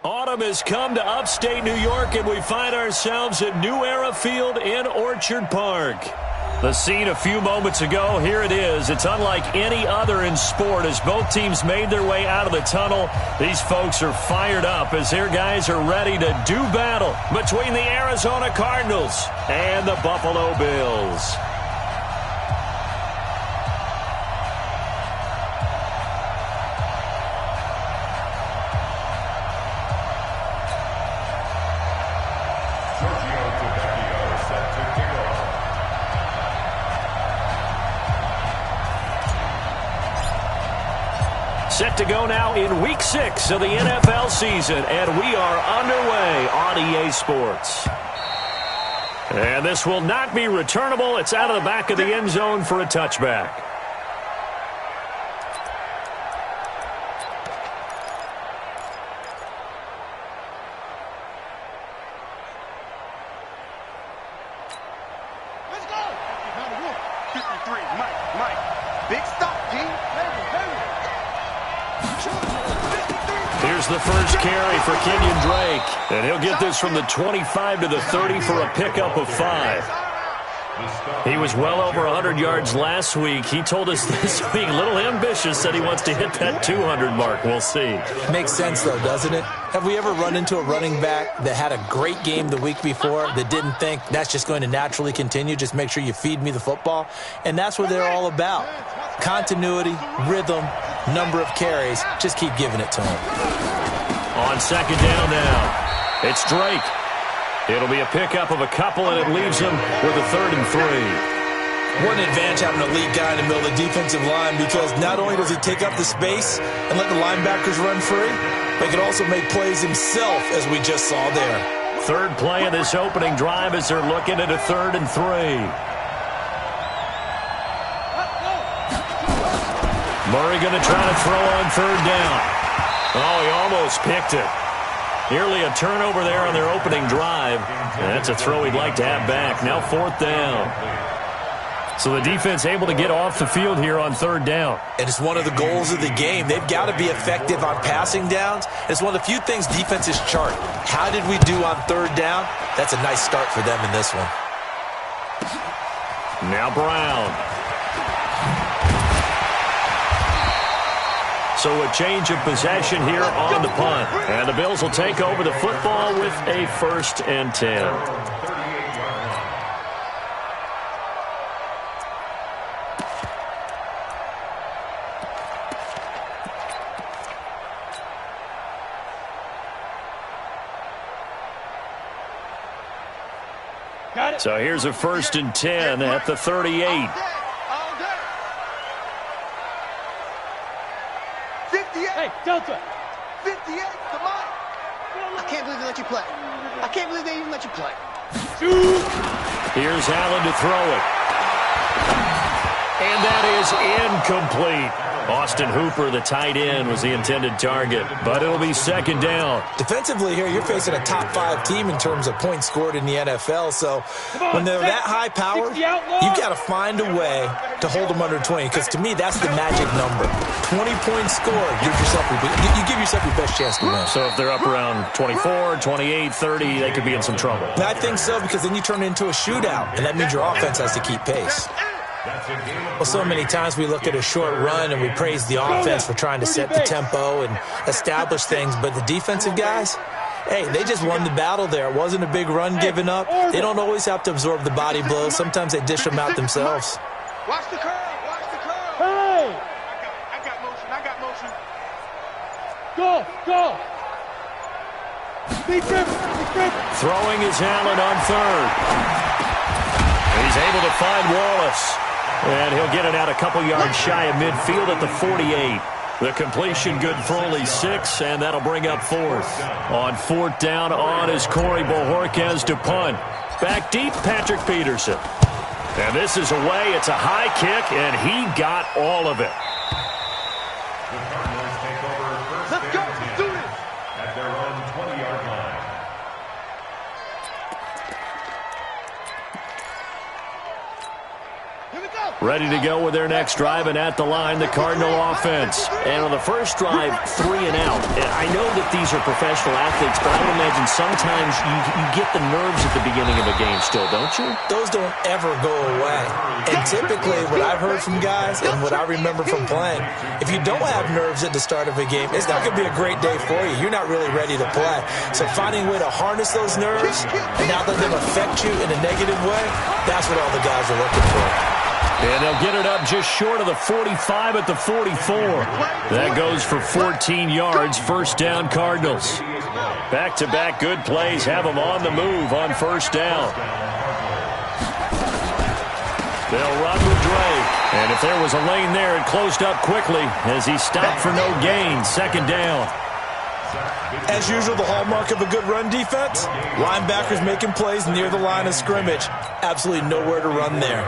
Autumn has come to upstate New York, and we find ourselves at New Era Field in Orchard Park. The scene a few moments ago, here it is. It's unlike any other in sport as both teams made their way out of the tunnel. These folks are fired up as their guys are ready to do battle between the Arizona Cardinals and the Buffalo Bills. Set to go now in Week 6 of the NFL season, and we are underway on EA Sports. And this will not be returnable. It's out of the back of the end zone for a touchback. Let's go! 53, Mike. Big stop, G. Here's the first carry for Kenyon Drake. And he'll get this from the 25 to the 30 for a pickup of 5. He was well over 100 yards last week. He told us this week, a little ambitious, said he wants to hit that 200 mark. We'll see. Makes sense, though, doesn't it? Have we ever run into a running back that had a great game the week before that didn't think that's just going to naturally continue? Just make sure you feed me the football. And that's what they're all about. Continuity, rhythm, number of carries. Just keep giving it to him. On second down now, it's Drake. It'll be a pickup of a couple, and it leaves him with a 3rd and 3. What an advantage having an elite guy in the middle of the defensive line, because not only does he take up the space and let the linebackers run free, but he can also make plays himself, as we just saw there. Third play of this opening drive as they're looking at a 3rd and 3. Murray going to try to throw on 3rd down. Oh, he almost picked it. Nearly a turnover there on their opening drive. And that's a throw he'd like to have back. Now 4th down. So the defense able to get off the field here on 3rd down. And it's one of the goals of the game. They've got to be effective on passing downs. It's one of the few things defenses chart. How did we do on 3rd down? That's a nice start for them in this one. Now Brown. So a change of possession here on the punt. And the Bills will take over the football with a 1st and 10. So here's a 1st and 10 at the 38. 58. Hey, Delta. 58, come on. I can't believe they let you play. I can't believe they even let you play. Here's Allen to throw it. And that is incomplete. Austin Hooper, the tight end, was the intended target, but it'll be 2nd down. Defensively here, you're facing a top 5 team in terms of points scored in the NFL, so when they're that high powered, you've got to find a way to hold them under 20, because to me, that's the magic number. 20 points scored, you give yourself your best chance to win. So if they're up around 24, 28, 30, they could be in some trouble. I think so, because then you turn it into a shootout, and that means your offense has to keep pace. Well, so many times we look at a short run and we praise the offense for trying to set the tempo and establish things, but the defensive guys, hey, they just won the battle there. It wasn't a big run given up. They don't always have to absorb the body blows. Sometimes they dish them out themselves. Watch the curl. Watch the curl. Hey! I got motion. I got motion. Go. Big rip. Throwing is Allen on 3rd. He's able to find Wallace. And he'll get it out a couple yards shy of midfield at the 48. The completion good for only 6, and that'll bring up 4th. On 4th down on is Corey Bojorquez to punt. Back deep, Patrick Peterson. And this is away. It's a high kick, and he got all of it. Let's go. Let's do this. At their own 20-yard line. Here we go. ready to go with their next drive, and at the line, the Cardinal offense. And on the first drive, 3 and out. And I know that these are professional athletes, but I would imagine sometimes you get the nerves at the beginning of a game still, don't you? Those don't ever go away. And typically, what I've heard from guys and what I remember from playing, if you don't have nerves at the start of a game, it's not going to be a great day for you. You're not really ready to play. So finding a way to harness those nerves and not let them affect you in a negative way, that's what all the guys are looking for. And they'll get it up just short of the 45 at the 44. That goes for 14 yards, first down Cardinals. Back-to-back good plays have them on the move on first down. They'll run with Drake. And if there was a lane there, it closed up quickly as he stopped for no gain, second down. As usual, the hallmark of a good run defense, linebackers making plays near the line of scrimmage. Absolutely nowhere to run there.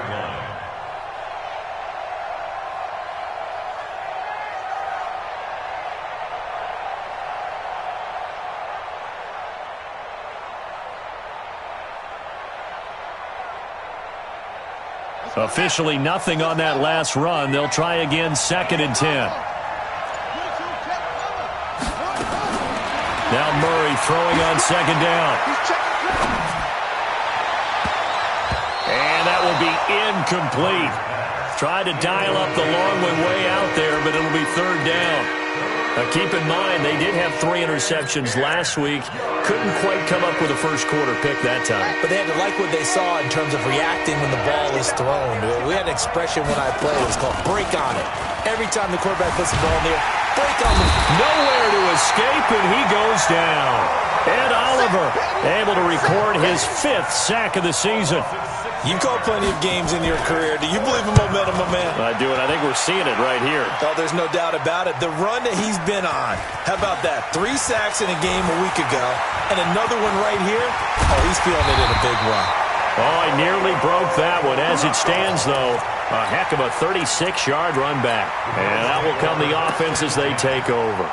Officially nothing on that last run. They'll try again, 2nd and 10. Now Murray throwing on 2nd down. And that will be incomplete. Tried to dial up the long one way out there, but it'll be 3rd down. Keep in mind, they did have 3 interceptions last week. Couldn't quite come up with a first-quarter pick that time. But they had to like what they saw in terms of reacting when the ball is thrown. We had an expression when I played. It was called break on it. Every time the quarterback puts the ball in there, break on it. Nowhere to escape, and he goes down. Ed Oliver able to record his 5th sack of the season. You've called plenty of games in your career. Do you believe in momentum, my man? I do, and I think we're seeing it right here. Oh, there's no doubt about it. The run that he's been on. How about that? 3 sacks in a game a week ago, and another one right here. Oh, he's feeling it in a big way. Oh, I nearly broke that one. As it stands, though, a heck of a 36-yard run back. And that will come the offense as they take over.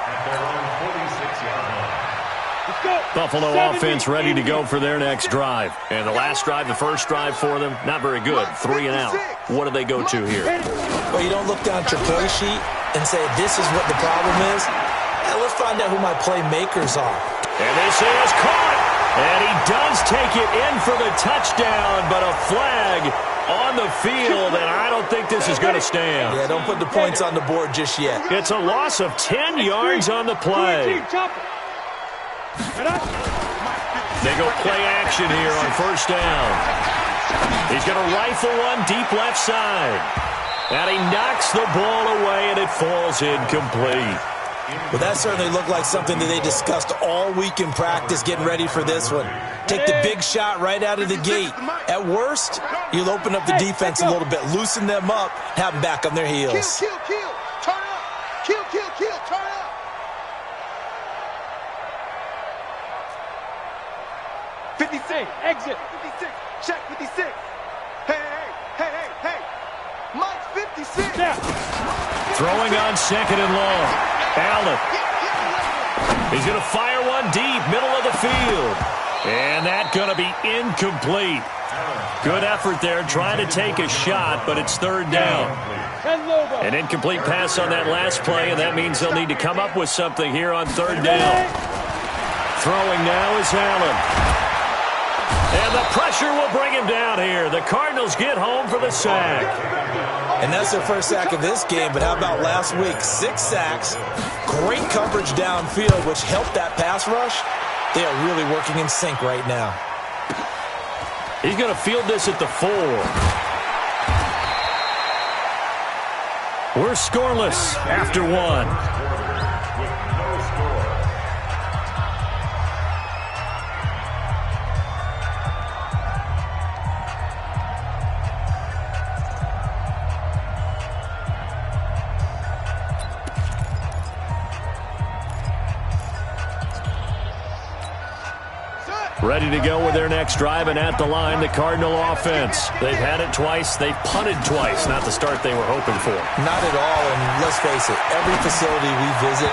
Buffalo offense ready to go for their next drive. And the last drive, the first drive for them, not very good. 3 and out. What do they go to here? Well, you don't look down at your play sheet and say, this is what the problem is. Now, let's find out who my playmakers are. And this is caught. And he does take it in for the touchdown, but a flag on the field, and I don't think this is going to stand. Yeah, don't put the points on the board just yet. It's a loss of 10 yards on the play. They go play action here on first down. He's going to rifle one deep left side. And he knocks the ball away, and it falls incomplete. Well, that certainly looked like something that they discussed all week in practice getting ready for this one. Take the big shot right out of the gate. At worst, you'll open up the defense a little bit, loosen them up, have them back on their heels. Kill, turn up. Kill, turn up. Exit. 56. Check 56. Hey. Mike's 56. Yeah. Throwing on 2nd and long. Allen. He's going to fire one deep, middle of the field. And that's going to be incomplete. Good effort there, trying to take a shot, but it's 3rd down. An incomplete pass on that last play, and that means they'll need to come up with something here on 3rd down. Throwing now is Allen. And the pressure will bring him down here. The Cardinals get home for the sack. And that's their first sack of this game, but how about last week? 6 sacks, great coverage downfield, which helped that pass rush. They are really working in sync right now. He's going to field this at the 4. We're scoreless after 1. Ready to go with their next drive, and at the line, the Cardinal offense. They've had it twice. They've punted twice. Not the start they were hoping for. Not at all, and let's face it, every facility we visit,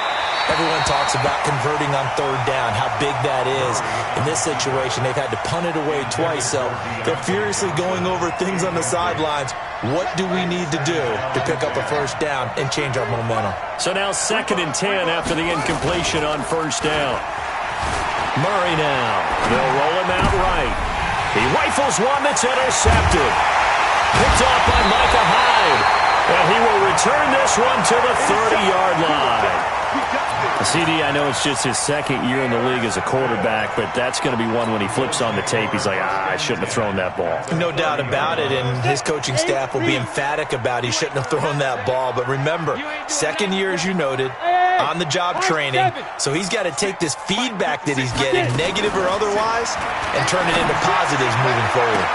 everyone talks about converting on third down, how big that is. In this situation, they've had to punt it away twice, so they're furiously going over things on the sidelines. What do we need to do to pick up a first down and change our momentum? So now 2nd and 10 after the incompletion on first down. Murray now. They'll roll him out right. He rifles one that's intercepted. Picked off by Micah Hyde. And he will return this one to the 30-yard line. CD, I know it's just his 2nd year in the league as a quarterback, but that's going to be one when he flips on the tape, he's like, I shouldn't have thrown that ball. No doubt about it, and his coaching staff will be emphatic about he shouldn't have thrown that ball. But remember, 2nd year, as you noted, on-the-job training, so he's got to take this feedback that he's getting, negative or otherwise, and turn it into positives moving forward.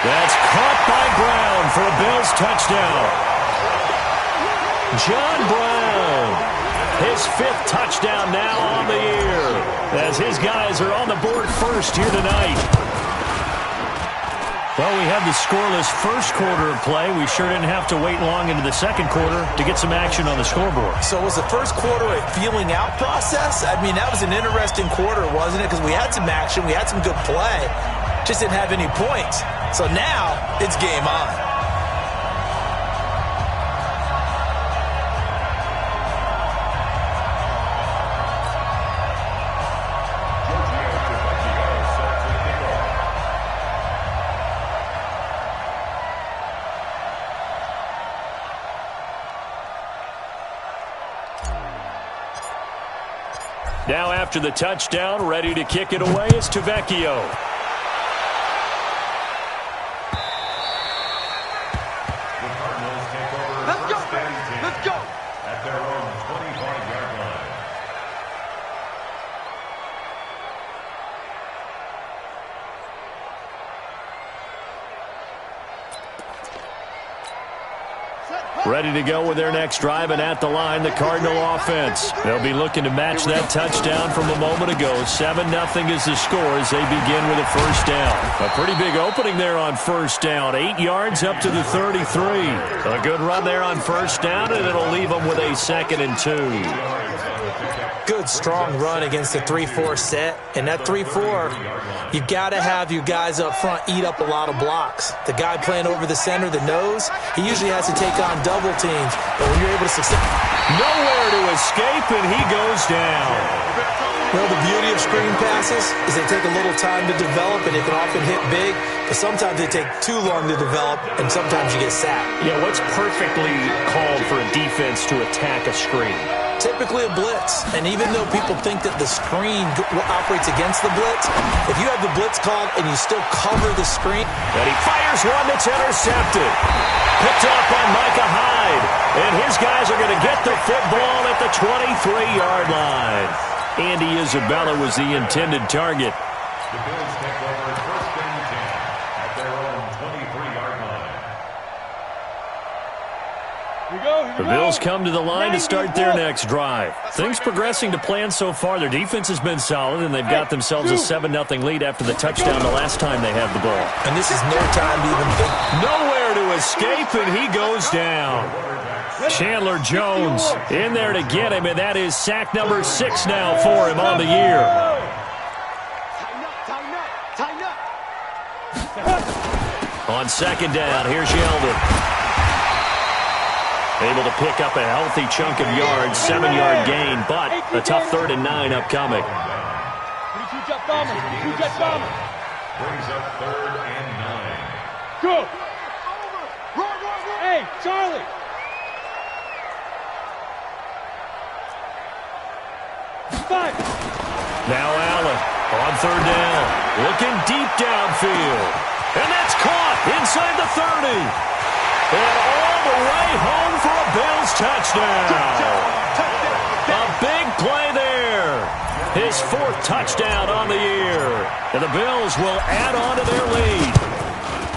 That's caught by Brown for a Bills touchdown. John Brown. His 5th touchdown now on the year, as his guys are on the board first here tonight. Well, we had the scoreless first quarter of play. We sure didn't have to wait long into the 2nd quarter to get some action on the scoreboard. So was the first quarter a feeling out process? I mean, that was an interesting quarter, wasn't it? Because we had some action, we had some good play, just didn't have any points. So now it's game on. Now after the touchdown, ready to kick it away is Tavecchio. The Cardinals take over. Let's go. At their own 25-yard line. Ready to go with their next drive, and at the line, the Cardinal offense. They'll be looking to match that touchdown from a moment ago. 7-0 is the score as they begin with a first down. A pretty big opening there on first down. 8 yards up to the 33. A good run there on first down, and it'll leave them with a 2nd and 2. Good, strong run against the 3-4 set. And that 3-4, you've got to have your guys up front eat up a lot of blocks. The guy playing over the center, the nose, he usually has to take on double teams. But when you're able to succeed, nowhere to escape, and he goes down. Well, the beauty of screen passes is they take a little time to develop, and they can often hit big, but sometimes they take too long to develop, and sometimes you get sacked. Yeah, what's perfectly called for a defense to attack a screen? Typically a blitz, and even though people think that the screen operates against the blitz, if you have the blitz called and you still cover the screen. And he fires one that's intercepted. Picked off by Micah Hyde. And his guys are going to get the football at the 23-yard line. Andy Isabella was the intended target. The Bills take over 1st and 10 at their own 23-yard line. The Bills come to the line to start their next drive. Things progressing to plan so far. Their defense has been solid, and they've got themselves a 7-0 lead after the touchdown the last time they had the ball. And this is no time to even think. Nowhere to escape, and he goes down. Chandler Jones in there to get him, and that is sack number 6 now for him on the year. On 2nd down, here's Yeldon. Able to pick up a healthy chunk of yards, 7-yard gain, but a tough 3rd and 9 upcoming. Brings up 3rd and 9. Go! Hey, Charlie! Now Allen on 3rd down, looking deep downfield. And that's caught inside the 30. And all the way home for a Bills touchdown. A big play there. His 4th touchdown on the year. And the Bills will add on to their lead.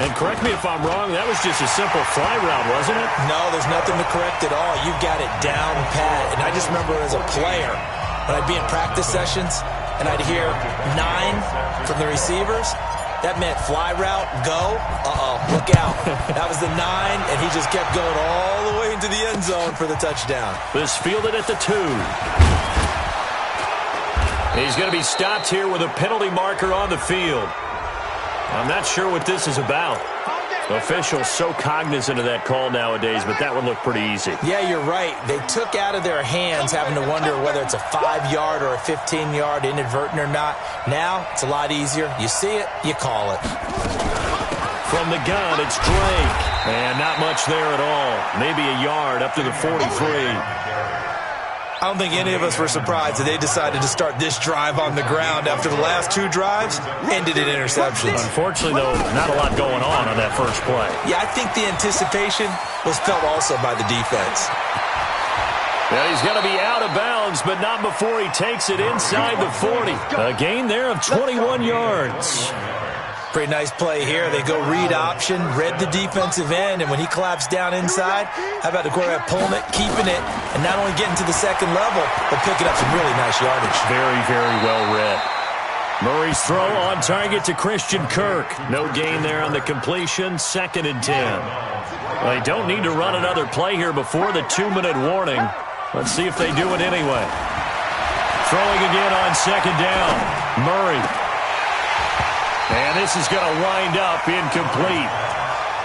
And correct me if I'm wrong, that was just a simple fly route, wasn't it? No, there's nothing to correct at all. You've got it down pat. And I just remember as a player, when I'd be in practice sessions, and I'd hear 9 from the receivers, that meant fly route, go, look out. That was the 9, and he just kept going all the way into the end zone for the touchdown. This fielded at the 2. He's going to be stopped here with a penalty marker on the field. I'm not sure what this is about. Officials so cognizant of that call nowadays, but that one looked pretty easy. Yeah, you're right. They took out of their hands having to wonder whether it's a 5-yard or a 15-yard inadvertent or not. Now, it's a lot easier. You see it, you call it. From the gun, it's Drake. And not much there at all. Maybe a yard up to the 43. I don't think any of us were surprised that they decided to start this drive on the ground after the last 2 drives ended in interceptions. Unfortunately, though, not a lot going on that first play. Yeah, I think the anticipation was felt also by the defense. Well, he's going to be out of bounds, but not before he takes it inside the 40. A gain there of 21 yards. Pretty nice play here. They go read option, read the defensive end, and when he collapsed down inside, how about the quarterback pulling it, keeping it, and not only getting to the second level, but picking up some really nice yardage. Very, very well read. Murray's throw on target to Christian Kirk. No gain there on the completion, 2nd and 10. Well, they don't need to run another play here before the 2-minute warning. Let's see if they do it anyway. Throwing again on 2nd down. Murray. And this is going to wind up incomplete.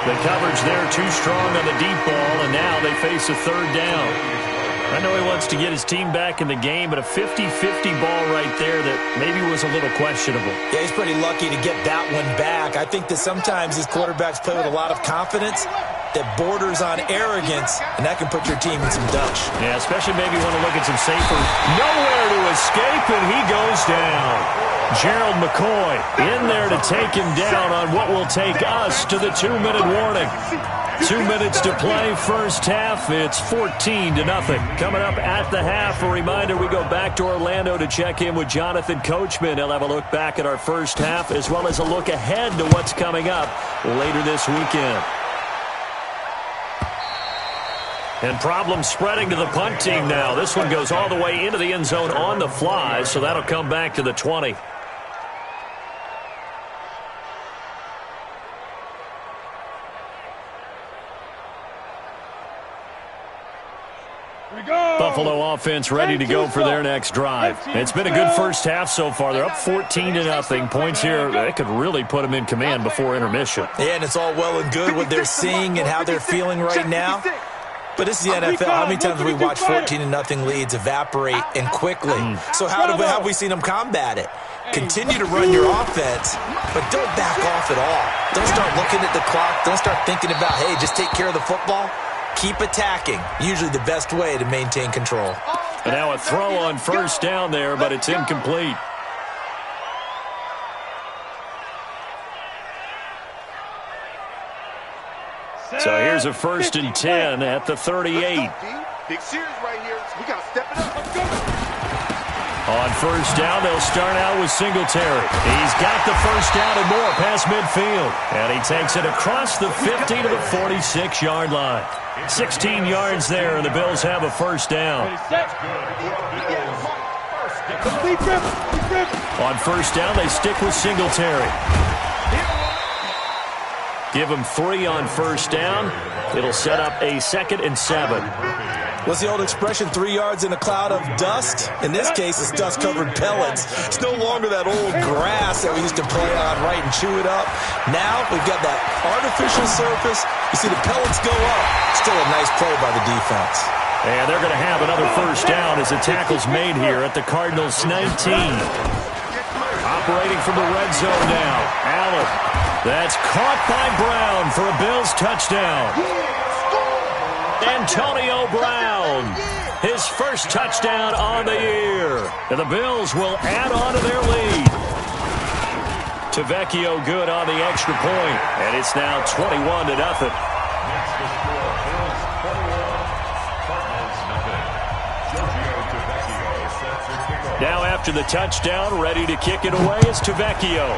The coverage there too strong on the deep ball, and now they face a 3rd down. I know he wants to get his team back in the game, but a 50-50 ball right there that maybe was a little questionable. Yeah, he's pretty lucky to get that one back. I think that sometimes these quarterbacks play with a lot of confidence that borders on arrogance, and that can put your team in some dutch. Yeah, especially maybe you want to look at some safer. Nowhere to escape, and he goes down. Gerald McCoy in there to take him down on what will take us to the 2-minute warning. 2 minutes to play, first half. It's 14-0. Coming up at the half, a reminder, we go back to Orlando to check in with Jonathan Coachman. He'll have a look back at our first half as well as a look ahead to what's coming up later this weekend. And problems spreading to the punt team now. This one goes all the way into the end zone on the fly, so that'll come back to the 20. Buffalo offense ready to go for their next drive. It's been a good first half so far. They're up 14-0. Points here, that could really put them in command before intermission. Yeah, and it's all well and good what they're seeing and how they're feeling right now. But this is the NFL. How many times have we watched 14-0 leads evaporate and quickly? So how have we seen them combat it? Continue to run your offense, but don't back off at all. Don't start looking at the clock. Don't start thinking about, hey, just take care of the football. Keep attacking. Usually the best way to maintain control. And now a throw on first down there, but it's incomplete. So here's a 1st and 10 at the 38. Big series right here. We got to step it up. On first down, they'll start out with Singletary. He's got the first down and more past midfield. And he takes it across the 50 to the 46-yard line. 16 yards there, and the Bills have a first down. On first down, they stick with Singletary. Give him 3 on first down. It'll set up a 2nd and 7. What's the old expression, 3 yards in a cloud of dust? In this case, it's dust-covered pellets. It's no longer that old grass that we used to play on, right, and chew it up. Now we've got that artificial surface. You see the pellets go up. Still a nice play by the defense. And they're going to have another first down as the tackle's made here at the Cardinals' 19. Operating from the red zone now. Allen. That's caught by Brown for a Bills touchdown. Antonio Brown, his first touchdown on the year. And the Bills will add on to their lead. Tavecchio good on the extra point. And it's now 21-0. Now after the touchdown, ready to kick it away is Tavecchio.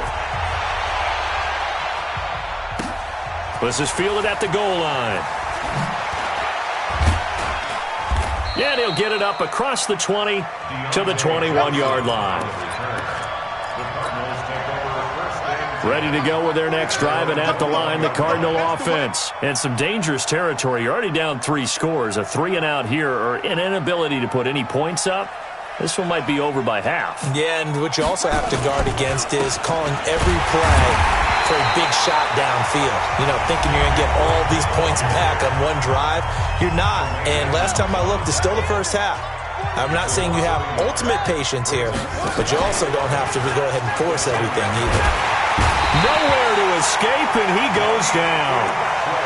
This is fielded at the goal line. And he'll get it up across the 20 to the 21-yard line. Ready to go with their next drive, and at the line, the Cardinal offense. And some dangerous territory. You're already down 3 scores. A 3-and-out here, or an inability to put any points up. This one might be over by half. Yeah, and what you also have to guard against is calling every play for a big shot downfield. You know, thinking you're going to get all these points back on one drive. You're not. And last time I looked, it's still the first half. I'm not saying you have ultimate patience here, but you also don't have to go ahead and force everything either. Nowhere to escape, and he goes down.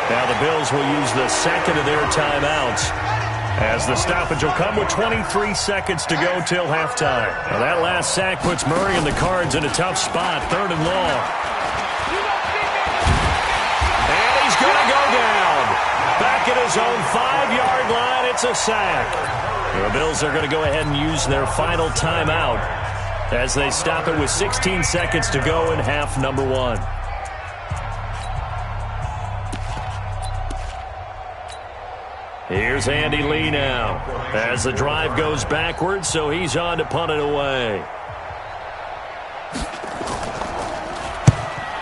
Now the Bills will use the second of their timeouts, as the stoppage will come with 23 seconds to go till halftime. Now that last sack puts Murray and the Cards in a tough spot, 3rd and long. And he's going to go down. Back at his own 5-yard line, it's a sack. The Bills are going to go ahead and use their final timeout as they stop it with 16 seconds to go in half number 1. Here's Andy Lee now as the drive goes backwards, so he's on to punt it away.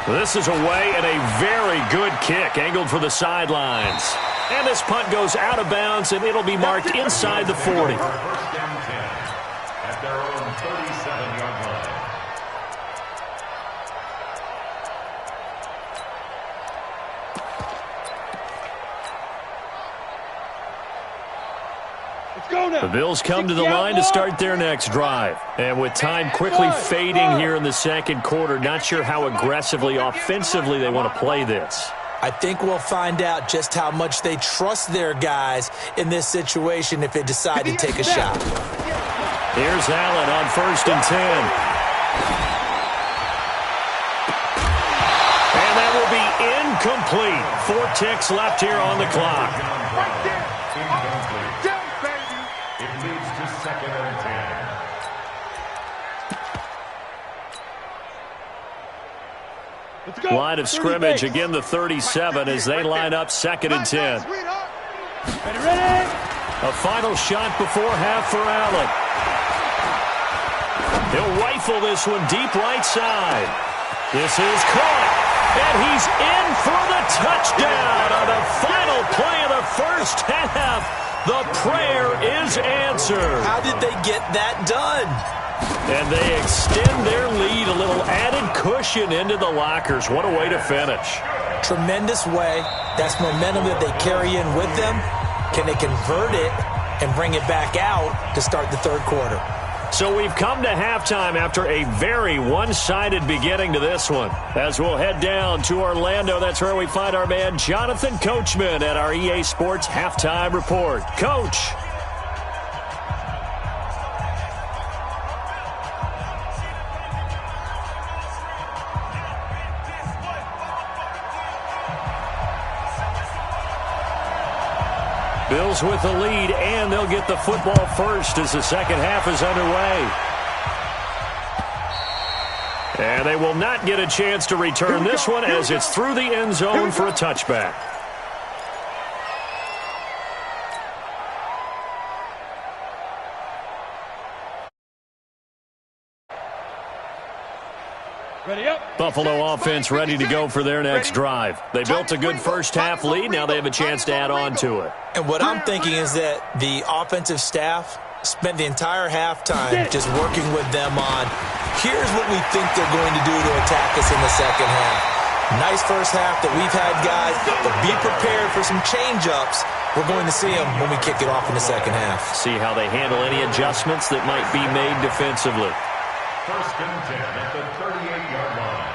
This is away, and a very good kick angled for the sidelines. And this punt goes out of bounds, and it'll be marked inside the 40. First down 10 at their own 37-yard line. The Bills come to the line to start their next drive. And with time quickly fading here in the second quarter, not sure how aggressively, offensively they want to play this. I think we'll find out just how much they trust their guys in this situation if they decide to take a shot. Here's Allen on 1st and 10. And that will be incomplete. 4 ticks left here on the clock. It leads to 2nd and 10. Line of scrimmage, again the 37 as they line up 2nd and 10. A final shot before half for Allen. He'll rifle this one deep right side. This is caught, and he's in for the touchdown on the final play of the first half. The prayer is answered. How did they get that done? And they extend their lead, a little added cushion into the lockers. What a way to finish. Tremendous way. That's momentum that they carry in with them. Can they convert it and bring it back out to start the 3rd quarter? So we've come to halftime after a very one-sided beginning to this one. As we'll head down to Orlando, that's where we find our man Jonathan Coachman at our EA Sports Halftime Report. Coach. Bills with the lead, and they'll get the football first as the second half is underway. And they will not get a chance to return this one as it's through the end zone for a touchback. Buffalo offense ready to go for their next drive. They built a good first half lead. Now they have a chance to add on to it. And what I'm thinking is that the offensive staff spent the entire halftime just working with them on, here's what we think they're going to do to attack us in the second half. Nice first half that we've had, guys, but be prepared for some change-ups. We're going to see them when we kick it off in the second half. See how they handle any adjustments that might be made defensively. 1st and 10 at the 38-yard line.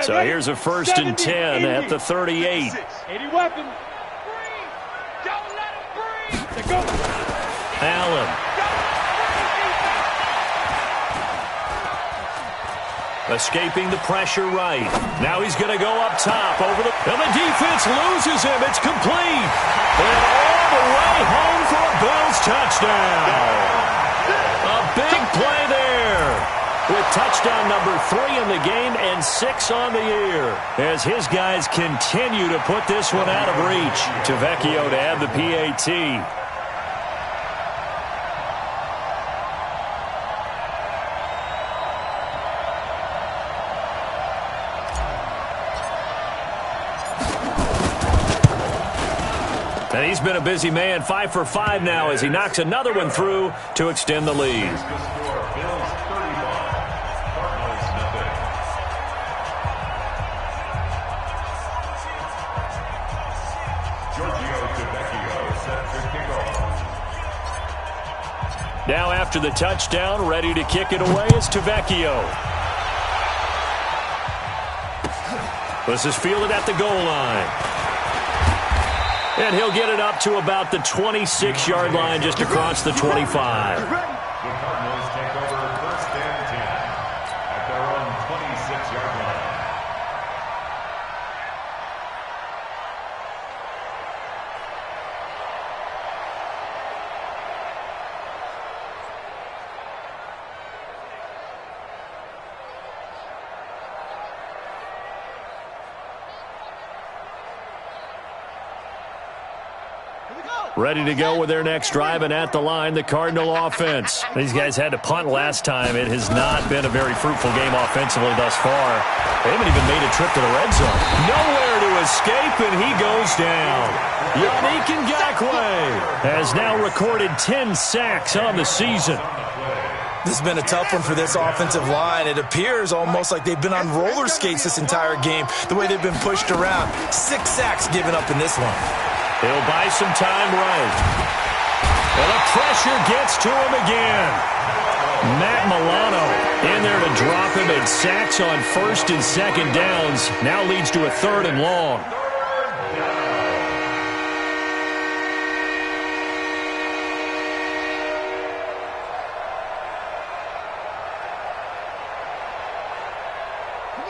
So here's a 1st and 10 at the 38. 80 weapon. Don't let him breathe. Go. Allen. Escaping the pressure right. Now he's going to go up top over the... And the defense loses him. It's complete. And all the way home for a Bills touchdown. A big play there. with touchdown number 3 in the game and 6 on the year, as his guys continue to put this one out of reach. Tavecchio to add the PAT. And he's been a busy man, 5 for 5 now as he knocks another one through to extend the lead. Now after the touchdown, ready to kick it away is Tavecchio. This is fielded at the goal line. And he'll get it up to about the 26-yard line just across the 25. The Cardinals take over 1st and 10 at their own 26-yard line. Ready to go with their next drive, and at the line, the Cardinal offense. These guys had to punt last time. It has not been a very fruitful game offensively thus far. They haven't even made a trip to the red zone. Nowhere to escape, and he goes down. Yannick Ngakoue has now recorded 10 sacks on the season. This has been a tough one for this offensive line. It appears almost like they've been on roller skates this entire game, the way they've been pushed around. 6 sacks given up in this one. He'll buy some time right. And the pressure gets to him again. Matt Milano in there to drop him, and sacks on 1st and 2nd downs. Now leads to a 3rd and long.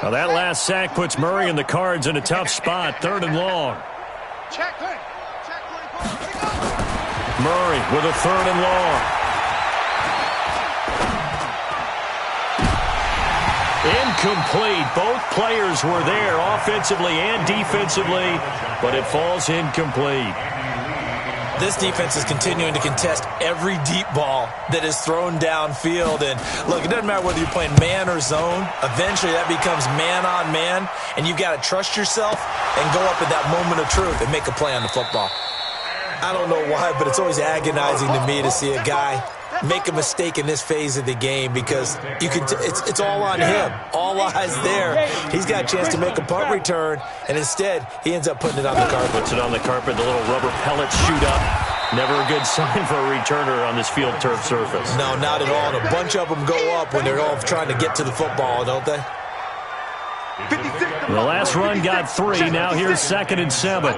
Now that last sack puts Murray and the Cards in a tough spot. 3rd and long. Check. Murray with a 3rd and long. Incomplete. Both players were there offensively and defensively, but it falls incomplete. This defense is continuing to contest every deep ball that is thrown downfield. And look, it doesn't matter whether you're playing man or zone. Eventually that becomes man on man, and you've got to trust yourself and go up at that moment of truth and make a play on the football. I don't know why, but it's always agonizing to me to see a guy make a mistake in this phase of the game, because you can it's all on him. All eyes there. He's got a chance to make a punt return, and instead he ends up putting it on the carpet. Puts it on the carpet. The little rubber pellets shoot up. Never a good sign for a returner on this field turf surface. No, not at all. And a bunch of them go up when they're all trying to get to the football, don't they? The last run got 3. Now here's 2nd and 7.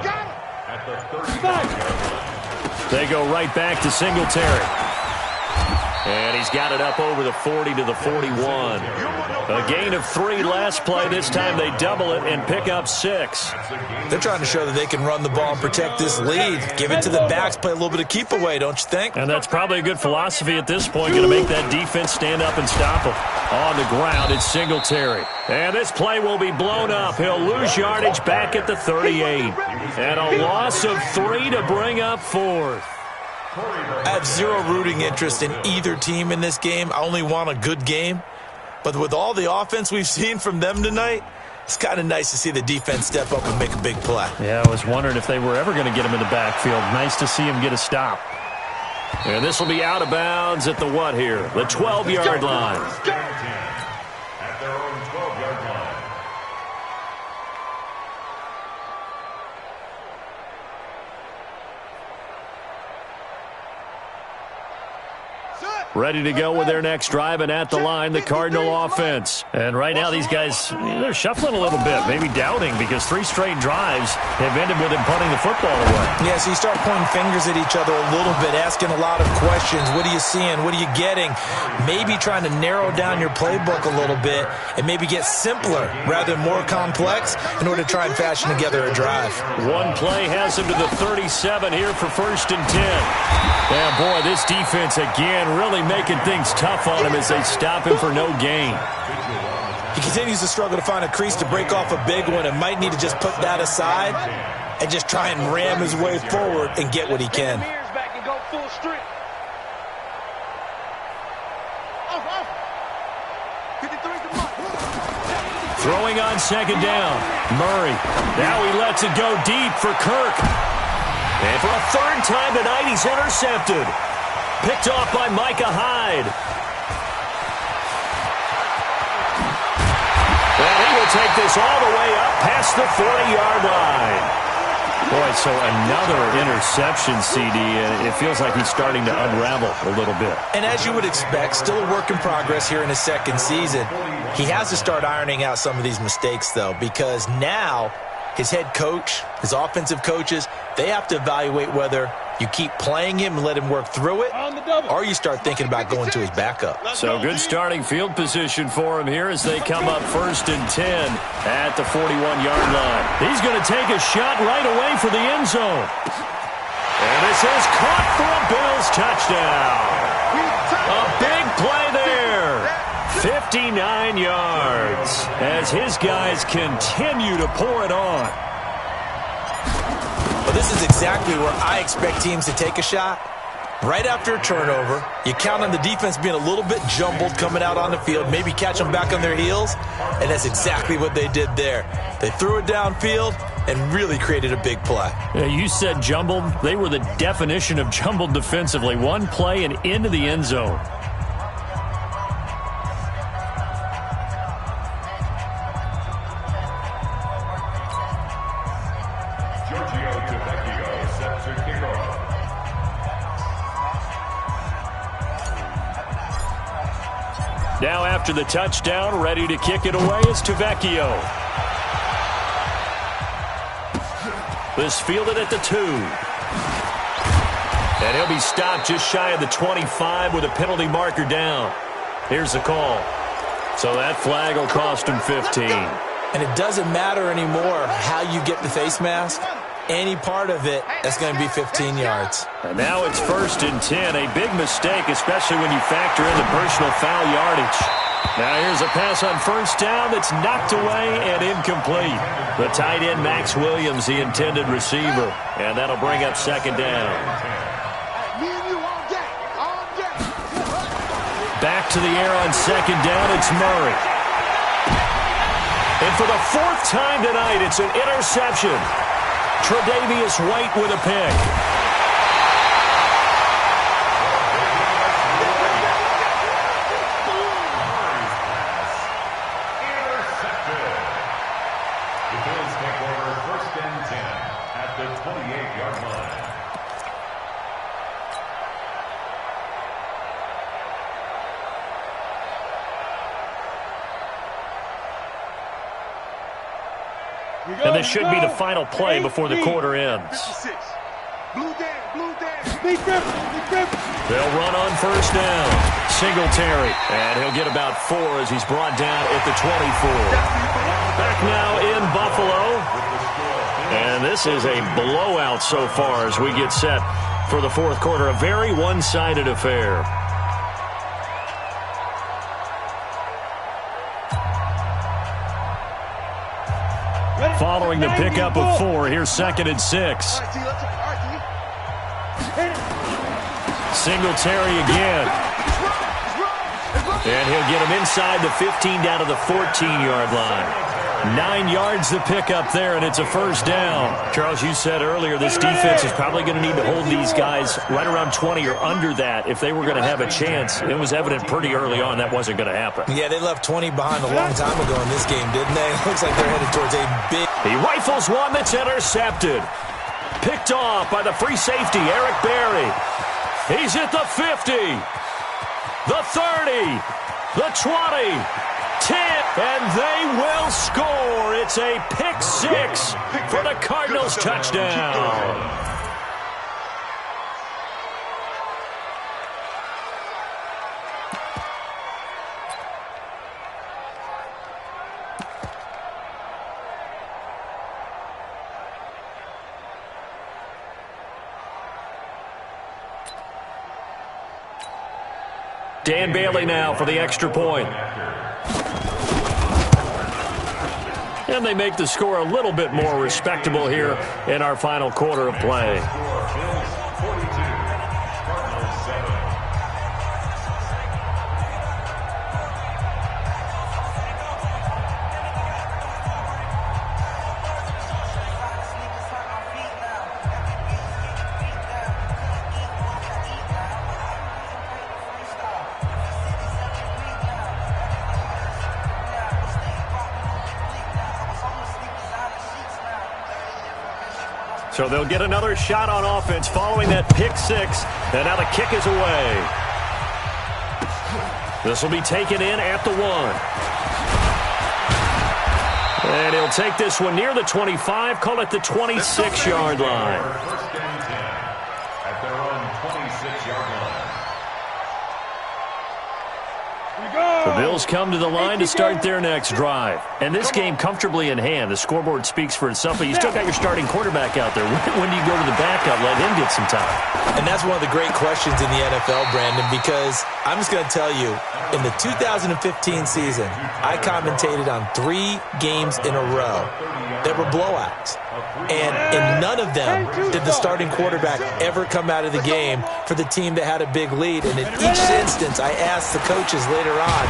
They go right back to Singletary. And he's got it up over the 40 to the 41. A gain of 3 last play. This time they double it and pick up 6. They're trying to show that they can run the ball and protect this lead. Give it to the backs, play a little bit of keep away, don't you think? And that's probably a good philosophy at this point. Going to make that defense stand up and stop them. On the ground, it's Singletary. And this play will be blown up. He'll lose yardage back at the 38. And a loss of 3 to bring up 4th. I have zero rooting interest in either team in this game. I only want a good game. But with all the offense we've seen from them tonight, it's kind of nice to see the defense step up and make a big play. Yeah, I was wondering if they were ever going to get him in the backfield. Nice to see him get a stop. And this will be out of bounds at the what here? The 12-yard line. At their own 12-yard line. Ready to go with their next drive, and at the line, the Cardinal offense. And right now, these guys, they're shuffling a little bit, maybe doubting, because 3 straight drives have ended with them punting the football away. Yeah, so you start pointing fingers at each other a little bit, asking a lot of questions. What are you seeing? What are you getting? Maybe trying to narrow down your playbook a little bit and maybe get simpler rather than more complex in order to try and fashion together a drive. One play has him to the 37 here for 1st and 10. Yeah, boy, this defense again And really making things tough on him as they stop him for no gain. He continues to struggle to find a crease to break off a big one and might need to just put that aside and just try and ram his way forward and get what he can. Throwing on second down. Murray. Now he lets it go deep for Kirk. And for a third time tonight, he's intercepted. Picked off by Micah Hyde. And he will take this all the way up past the 40-yard line. Boy, so another interception, CD. It feels like he's starting to unravel a little bit. And as you would expect, still a work in progress here in his second season. He has to start ironing out some of these mistakes, though, because now his head coach, his offensive coaches, they have to evaluate whether you keep playing him and let him work through it, or you start thinking about going to his backup. So good starting field position for him here as they come up 1st and 10 at the 41-yard line. He's going to take a shot right away for the end zone. And this is caught for a Bills touchdown. A big play there. 59 yards as his guys continue to pour it on. Well, this is exactly where I expect teams to take a shot. Right after a turnover, you count on the defense being a little bit jumbled coming out on the field, maybe catch them back on their heels, and that's exactly what they did there. They threw it downfield and really created a big play. Yeah, you said jumbled. They were the definition of jumbled defensively. One play and into the end zone. Now after the touchdown, ready to kick it away is Tavecchio. This fielded at the 2. And he'll be stopped just shy of the 25 with a penalty marker down. Here's the call. So that flag will cost him 15. And it doesn't matter anymore how you get the face mask. Any part of it, that's going to be 15 yards. And now it's 1st and 10. A big mistake, especially when you factor in the personal foul yardage. Now here's a pass on 1st down that's knocked away and incomplete. The tight end, Max Williams, the intended receiver. And that'll bring up 2nd down. Back to the air on 2nd down, it's Murray. And for the 4th time tonight, it's an interception. Tre'Davious White with a pick. Intercepted. The Bills take over 1st and 10 at the 28-yard line. And this should be the final play before the quarter ends. They'll run on 1st down. Singletary. And he'll get about 4 as he's brought down at the 24. Back now in Buffalo. And this is a blowout so far as we get set for the 4th quarter. A very one-sided affair. Following the pickup of 4, here's 2nd and 6. Singletary again. And he'll get him inside the 15 down to the 14-yard line. 9 yards the pickup there, and it's a 1st down. Charles, you said earlier this defense is probably going to need to hold these guys right around 20 or under that if they were going to have a chance. It was evident pretty early on that wasn't going to happen. Yeah, they left 20 behind a long time ago in this game, didn't they? Looks like they're headed towards a big... He rifles one that's intercepted. Picked off by the free safety, Eric Berry. He's at the 50, the 30, the 20, 10, and they will score. It's a pick 6 for the Cardinals touchdown. Dan Bailey now for the extra point. And they make the score a little bit more respectable here in our final quarter of play. So they'll get another shot on offense following that pick six. And now the kick is away. This will be taken in at the 1. And he'll take this one near the 25, call it the 26-yard line. First and 10 at their own 26-yard line. The Bills come to the line to start their next drive. And this game comfortably in hand. The scoreboard speaks for itself, but you still got your starting quarterback out there. When do you go to the backup, let him get some time? And that's one of the great questions in the NFL, Brandon, because I'm just going to tell you, in the 2015 season, I commentated on 3 games in a row that were blowouts. And in none of them did the starting quarterback ever come out of the game for the team that had a big lead. And in each instance, I asked the coaches later on,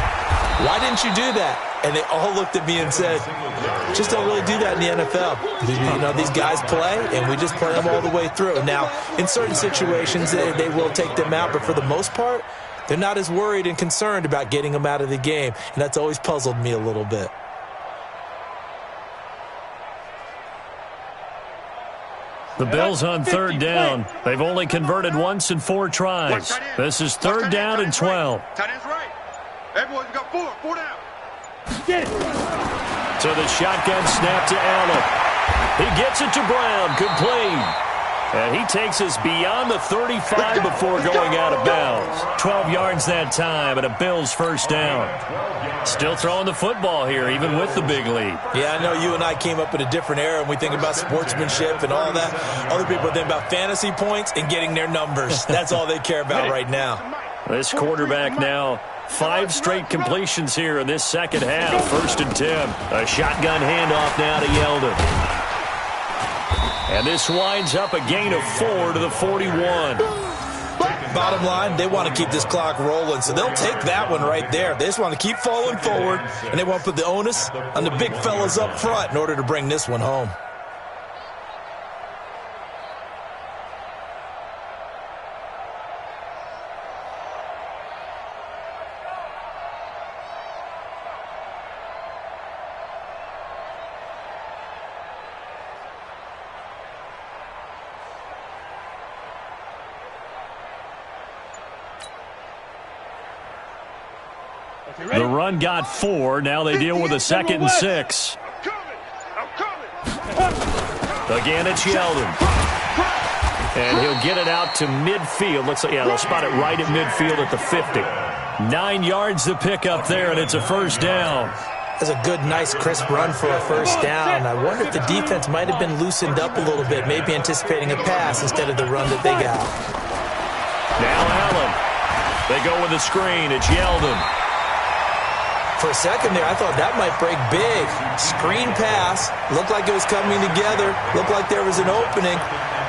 why didn't you do that? And they all looked at me and said, just don't really do that in the NFL. You know, these guys play, and we just play them all the way through. Now, in certain situations, they will take them out, but for the most part, they're not as worried and concerned about getting them out of the game. And that's always puzzled me a little bit. The Bills on third down. They've only converted once in 4 tries. This is third down and 12. Tight end's right. Everyone's got 4 down. Get it. So the shotgun snap to Allen. He gets it to Brown, complete. And he takes us beyond the 35 before going out of bounds. 12 yards that time, and a Bills first down. Still throwing the football here, even with the big lead. Yeah, I know you and I came up in a different era, and we think about sportsmanship and all that. Other people think about fantasy points and getting their numbers. That's all they care about right now. This quarterback now, 5 straight completions here in this second half. First and 10. A shotgun handoff now to Yeldon. And this winds up a gain of 4 to the 41. Bottom line, they want to keep this clock rolling, so they'll take that one right there. They just want to keep falling forward, and they want to put the onus on the big fellas up front in order to bring this one home. The run got 4. Now they deal with a 2nd and 6. Again, it's Yeldon. And he'll get it out to midfield. Looks like, yeah, they'll spot it right at midfield at the 50. 9 yards to pick up there, and it's a first down. That's a good, nice, crisp run for a first down. I wonder if the defense might have been loosened up a little bit, maybe anticipating a pass instead of the run that they got. Now Allen. They go with a screen. It's Yeldon. For a second there, I thought that might break big. Screen pass. Looked like it was coming together. Looked like there was an opening.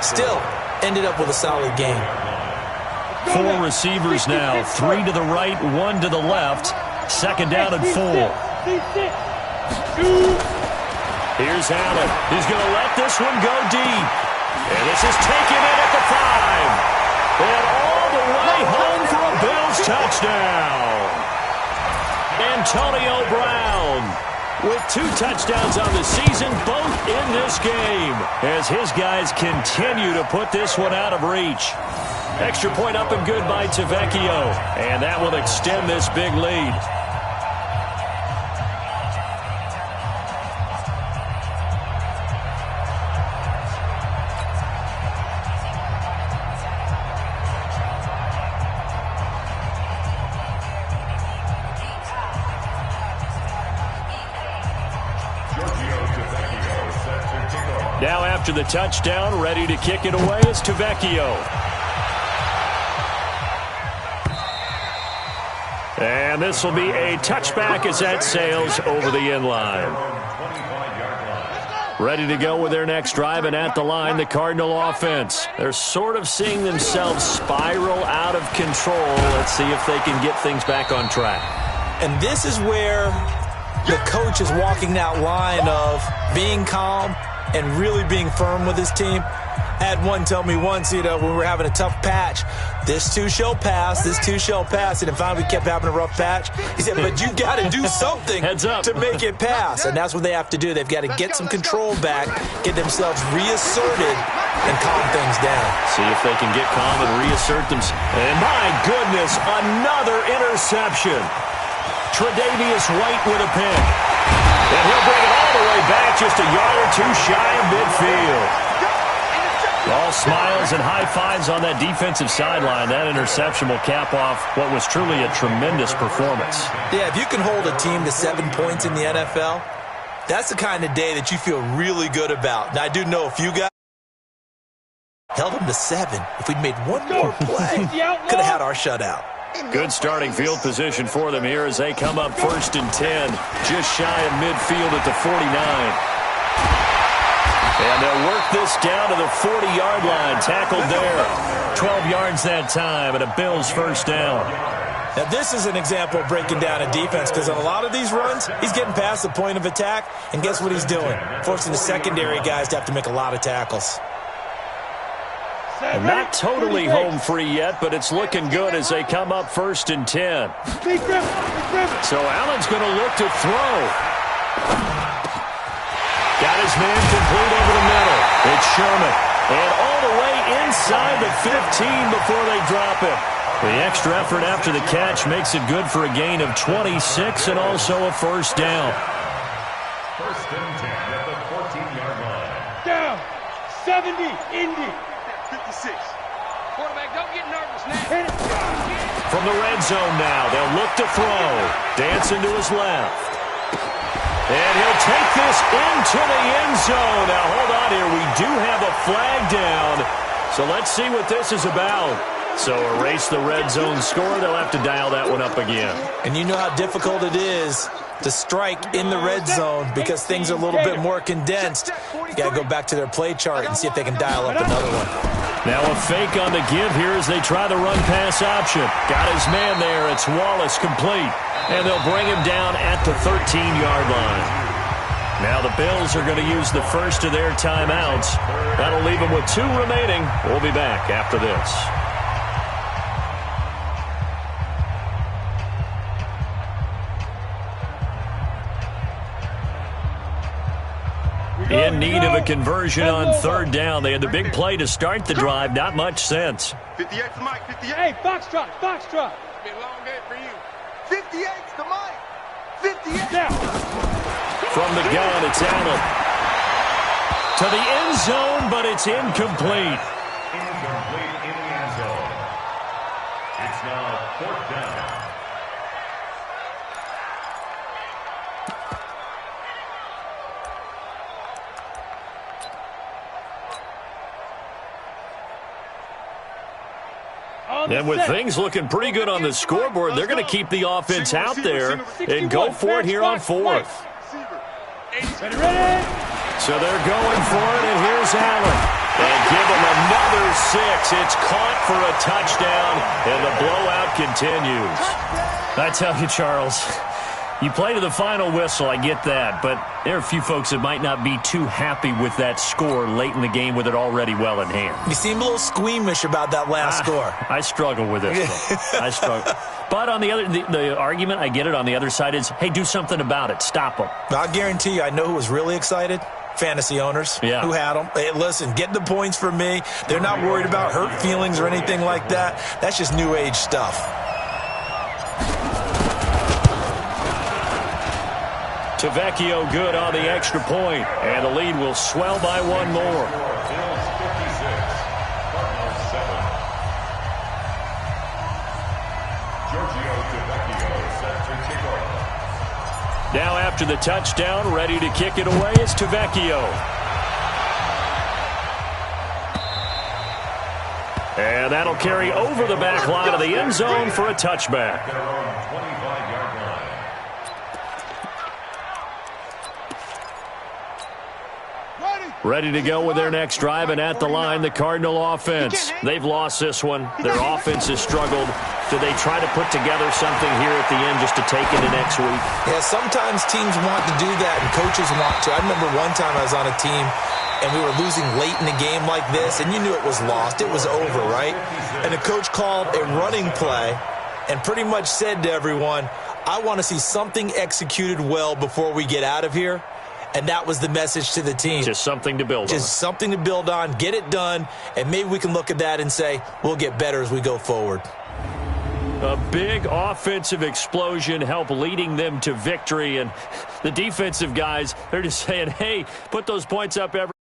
Still, ended up with a solid game. 4 receivers now. 3 to the right, 1 to the left. Second down and 4. Here's Allen. He's going to let this one go deep. And this is taken in at the 5. And all the way home for a Bills touchdown. Antonio Brown with 2 touchdowns on the season, both in this game, as his guys continue to put this one out of reach. Extra point up and good by Tavecchio, and that will extend this big lead. Now after the touchdown, ready to kick it away is Tavecchio. And this will be a touchback as that sails over the end line. Ready to go with their next drive, and at the line, the Cardinal offense. They're sort of seeing themselves spiral out of control. Let's see if they can get things back on track. And this is where the coach is walking that line of being calm and really being firm with his team. I had one tell me once, when we were having a tough patch, this too shall pass, this too shall pass. And finally we kept having a rough patch. He said, but you got to do something to make it pass. And that's what they have to do. They've got to get some control back, get themselves reasserted, and calm things down. See if they can get calm and reassert themselves. And my goodness, another interception. Tre'Davious White with a pick. And he'll bring it all the way back, just a yard or two shy of midfield. All smiles and high fives on that defensive sideline. That interception will cap off what was truly a tremendous performance. Yeah, if you can hold a team to 7 points in the NFL, that's the kind of day that you feel really good about. Now, I do know a few guys held them to 7. If we'd made one more play, could have had our shutout. Good starting field position for them here as they come up 1st and 10, just shy of midfield at the 49. And they'll work this down to the 40-yard line. Tackled there. 12 yards that time, and a Bills first down. Now, this is an example of breaking down a defense, because on a lot of these runs, he's getting past the point of attack, and guess what he's doing? Forcing the secondary guys to have to make a lot of tackles. And not totally home free yet, but it's looking good as they come up 1st and 10. So Allen's going to look to throw. Got his man complete over the middle. It's Sherman. And all the way inside the 15 before they drop it. The extra effort after the catch makes it good for a gain of 26 and also a first down. 1st and 10 at the 14-yard line. Down. 70. Indy. 56. Quarterback, don't get nervous now. From the red zone now, they'll look to throw. Dancing to his left. And he'll take this into the end zone. Now, hold on here. We do have a flag down. So let's see what this is about. So erase the red zone score. They'll have to dial that one up again. And you know how difficult it is to strike in the red zone because things are a little bit more condensed. You got to go back to their play chart and see if they can dial up another one. Now a fake on the give here as they try the run-pass option. Got his man there. It's Wallace complete. And they'll bring him down at the 13-yard line. Now the Bills are going to use the first of their timeouts. That'll leave them with 2 remaining. We'll be back after this. In need of a conversion on 3rd down. They had the big play to start the drive. Not much sense. 58 to Mike. 58. Hey, Foxtrot. Foxtrot. It's been a long day for you. 58 to Mike. 58. Now. From the gun, it's Allen. To the end zone, but it's incomplete. Incomplete in the end zone. It's now 4th down. And with things looking pretty good on the scoreboard, they're going to keep the offense out there and go for it here on 4th. Ready? So they're going for it, and here's Allen. And give him another 6. It's caught for a touchdown, and the blowout continues. I tell you, Charles, you play to the final whistle, I get that, but there are a few folks that might not be too happy with that score late in the game with it already well in hand. You seem a little squeamish about that last score. I struggle with it. I struggle. But on the other, the argument, I get it, on the other side is, hey, do something about it. Stop them. I'll guarantee you, I know who was really excited. Fantasy owners who had them. Hey, listen, get the points for me. They're not worried about hurt feelings or anything like that. That's just new age stuff. Tavecchio good on the extra point, and the lead will swell by 1 more. Now after the touchdown, ready to kick it away is Tavecchio. And that'll carry over the back line of the end zone for a touchback. Ready to go with their next drive, and at the line, the Cardinal offense. They've lost this one. Their offense has struggled. Do they try to put together something here at the end just to take into next week? Yeah, sometimes teams want to do that, and coaches want to. I remember one time I was on a team, and we were losing late in a game like this, and you knew it was lost. It was over, right? And the coach called a running play and pretty much said to everyone, I want to see something executed well before we get out of here. And that was the message to the team. Just something to build on. Just something to build on, get it done, and maybe we can look at that and say, we'll get better as we go forward. A big offensive explosion helped leading them to victory. And the defensive guys, they're just saying, hey, put those points up every